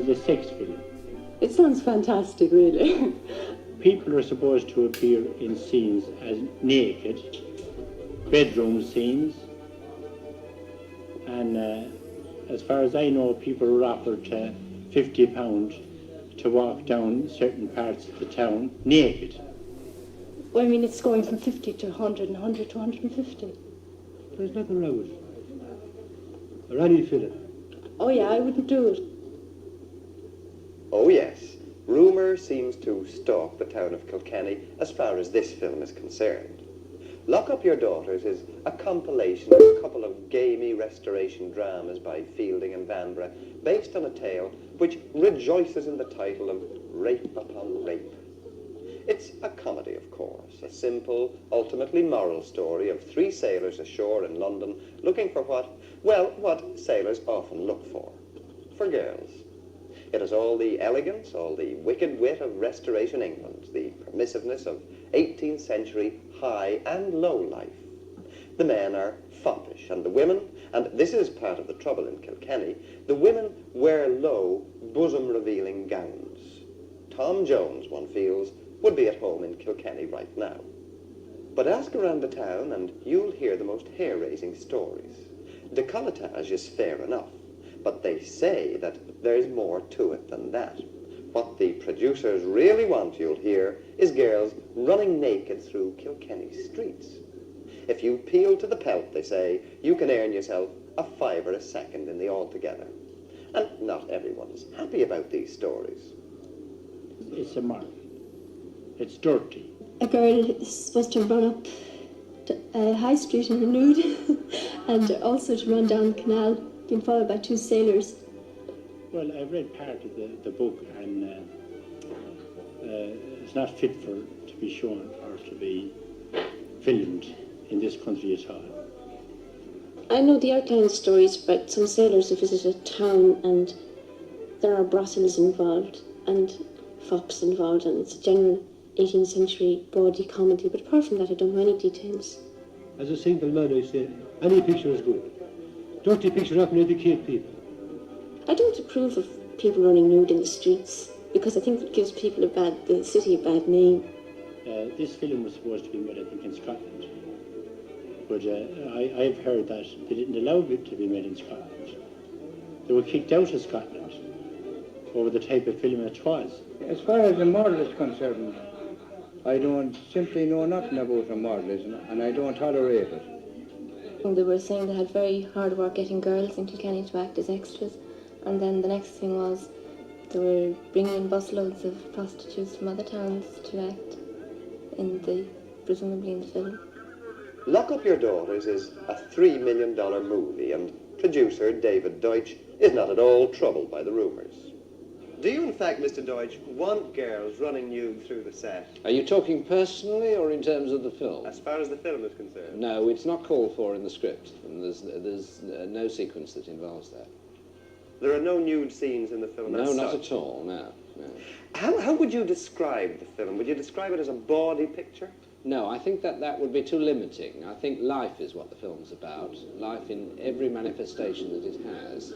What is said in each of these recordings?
is a sex film. It sounds fantastic, really. People are supposed to appear in scenes as naked, bedroom scenes, and as far as I know, people are offered £50 to walk down certain parts of the town naked. Well, I mean, it's going from 50 to 100 and 100 to 150. There's nothing wrong with it. Or any film. Oh yeah, I wouldn't do it. Oh yes, rumour seems to stalk the town of Kilkenny as far as this film is concerned. Lock Up Your Daughters is a compilation of a couple of gamey restoration dramas by Fielding and Vanbrugh, based on a tale which rejoices in the title of Rape Upon Rape. It's a comedy, of course, a simple, ultimately moral story of three sailors ashore in London looking for what sailors often look for girls. It has all the elegance, all the wicked wit of Restoration England, the permissiveness of 18th century high and low life. The men are foppish, and the women, and this is part of the trouble in Kilkenny, the women wear low, bosom-revealing gowns. Tom Jones, one feels, would be at home in Kilkenny right now. But ask around the town and you'll hear the most hair-raising stories. Decolletage is fair enough, but they say that there's more to it than that. What the producers really want, you'll hear, is girls running naked through Kilkenny streets. If you peel to the pelt, they say, you can earn yourself a fiver a second in the altogether. And not everyone is happy about these stories. It's a mark. It's dirty. A girl is supposed to run up High Street in a nude and also to run down the canal, being followed by two sailors. Well, I've read part of the book, and it's not fit to be shown or to be filmed in this country at all. I know the outline stories about some sailors who visit a town and there are brothels involved and fops involved, and it's a general 18th century bawdy comedy, but apart from that I don't know any details. As a single man, I say, any picture is good. Dirty picture often educate people. I don't approve of people running nude in the streets because I think it gives people the city a bad name. This film was supposed to be made, I think, in Scotland. But I've heard that they didn't allow it to be made in Scotland. They were kicked out of Scotland over the type of film it was. As far as the model is concerned, I don't simply know nothing about the model, and I don't tolerate it. They were saying they had very hard work getting girls in Kilkenny to act as extras, and then the next thing was they were bringing in busloads of prostitutes from other towns to act presumably in the film. Lock Up Your Daughters is a $3 million movie, and producer David Deutsch is not at all troubled by the rumours. Do you, in fact, Mr. Deutsch, want girls running nude through the set? Are you talking personally or in terms of the film? As far as the film is concerned. No, it's not called for in the script, and there's no sequence that involves that. There are no nude scenes in the film? No, not at all, no. How would you describe the film? Would you describe it as a baudy picture? No, I think that would be too limiting. I think life is what the film's about. Life in every manifestation that it has.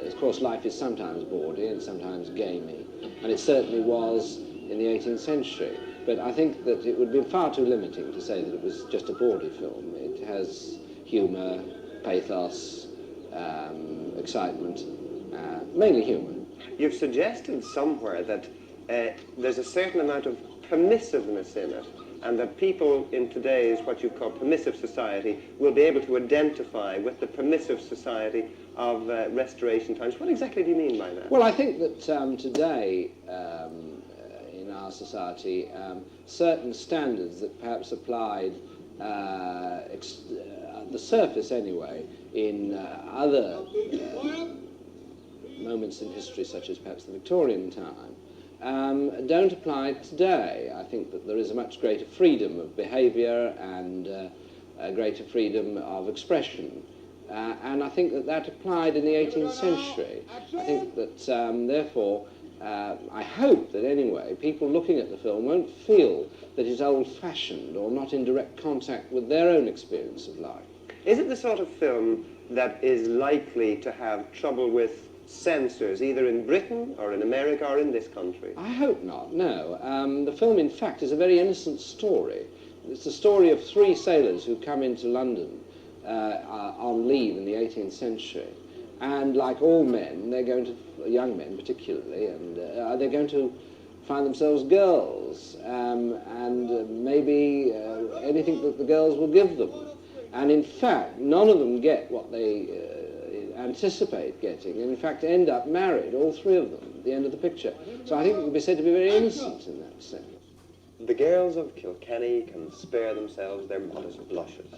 Of course, life is sometimes bawdy and sometimes gamey, and it certainly was in the 18th century. But I think that it would be far too limiting to say that it was just a bawdy film. It has humour, pathos, excitement, mainly humour. You've suggested somewhere that there's a certain amount of permissiveness in it, and that people in today's what you call permissive society will be able to identify with the permissive society of Restoration times. What exactly do you mean by that? Well, I think that today in our society, certain standards that perhaps applied at the surface anyway in other moments in history, such as perhaps the Victorian time, don't apply today. I think that there is a much greater freedom of behaviour and a greater freedom of expression. And I think that applied in the 18th century. I think that, therefore, I hope that anyway, people looking at the film won't feel that it's old-fashioned or not in direct contact with their own experience of life. Is it the sort of film that is likely to have trouble with censors, either in Britain or in America or in this country? I hope not, no. The film, in fact, is a very innocent story. It's the story of three sailors who come into London on leave in the 18th century. And like all men, they're going to, young men particularly, and they're going to find themselves girls, and maybe anything that the girls will give them. And in fact, none of them get what they anticipate getting, and in fact end up married, all three of them, at the end of the picture. So I think it would be said to be very innocent in that sense. The girls of Kilkenny can spare themselves their modest blushes.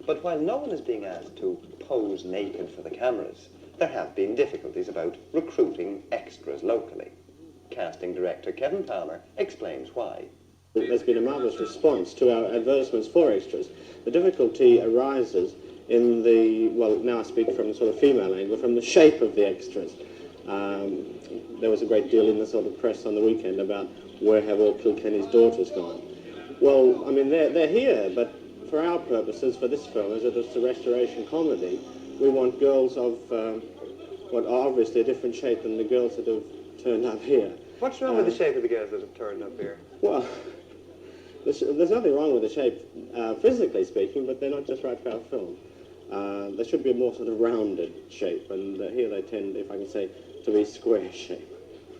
But while no one is being asked to pose naked for the cameras, there have been difficulties about recruiting extras locally. Casting director Kevin Palmer explains why. There's been a marvellous response to our advertisements for extras. The difficulty arises in the, well, now I speak from the sort of female angle, from the shape of the extras. There was a great deal in the sort of press on the weekend about where have all Kilkenny's daughters gone. Well, I mean, they're here, but for our purposes, for this film, as it's a restoration comedy, we want girls of what are obviously a different shape than the girls that have turned up here. What's wrong with the shape of the girls that have turned up here? Well, there's nothing wrong with the shape, physically speaking, but they're not just right for our film. There should be a more sort of rounded shape, and here they tend, if I can say, to be square shape.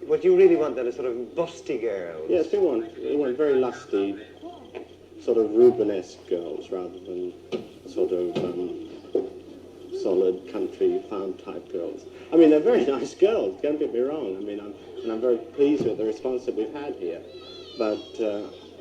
What you really want then is sort of busty girls. Yes, we want very lusty, sort of Rubenesque girls, rather than sort of solid country farm type girls. I mean, they're very nice girls, don't get me wrong. I mean, I'm very pleased with the response that we've had here. But,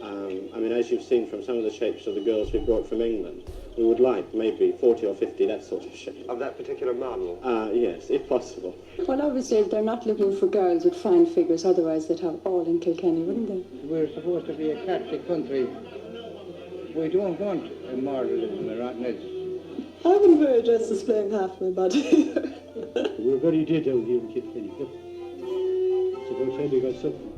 I mean, as you've seen from some of the shapes of the girls we brought from England, we would like maybe 40 or 50, that sort of shape. Of that particular model? Yes, if possible. Well, obviously, they're not looking for girls with fine figures, otherwise they'd have all in Kilkenny, wouldn't they? We're supposed to be a Catholic country. We don't want immoralism or rotten eggs. I wouldn't wear a dress displaying half my body. We're very dead down here in Kilkenny. It's about time we got something.